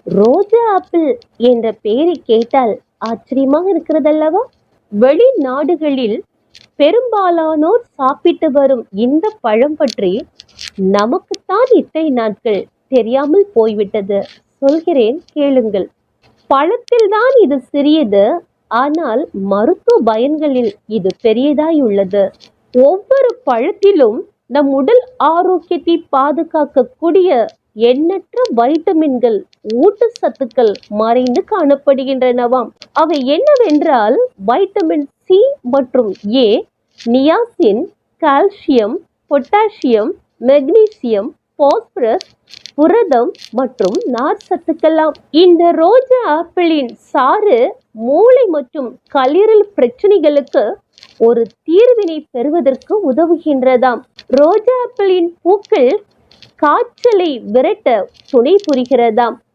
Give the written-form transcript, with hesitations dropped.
ரோஜா apple என்ற பெயரை கேட்டால் ஆச்சரியமாக இருக்கிறதல்லவா? வெளிநாடுகளில் பெரும்பாலானோர் சாப்பிட்டு வரும் இந்த பழம் பற்றி நமக்குத்தான் இத்தனை நாட்கள் தெரியாமல் போய்விட்டது. சொல்கிறேன் கேளுங்கள். பழத்தில்தான் இது சிறியது, ஆனால் மருத்துவ பயன்களில் இது பெரியதாய் உள்ளது. ஒவ்வொரு பழத்திலும் நம் உடல் ஆரோக்கியத்தை பாதுகாக்கக்கூடிய எண்ணற்ற வைட்டமின்கள், ஊட்டச்சத்துக்கள் மறைந்து காணப்படுகின்றனவாம். அவை என்னவென்றால் வைட்டமின் சி மற்றும் A, niacin, calcium, potassium, magnesium, phosphorus, புரதம் மற்றும் நார் சத்துக்களாம். இந்த ரோஜா ஆப்பிளின் சாறு மூளை மற்றும் கல்லீரல் பிரச்சனைகளுக்கு ஒரு தீர்வினை பெறுவதற்கு உதவுகின்றதாம். ரோஜா ஆப்பிளின் பூக்கள் காய்ச்சலை விரட்ட துணை புரிகிறதாம்.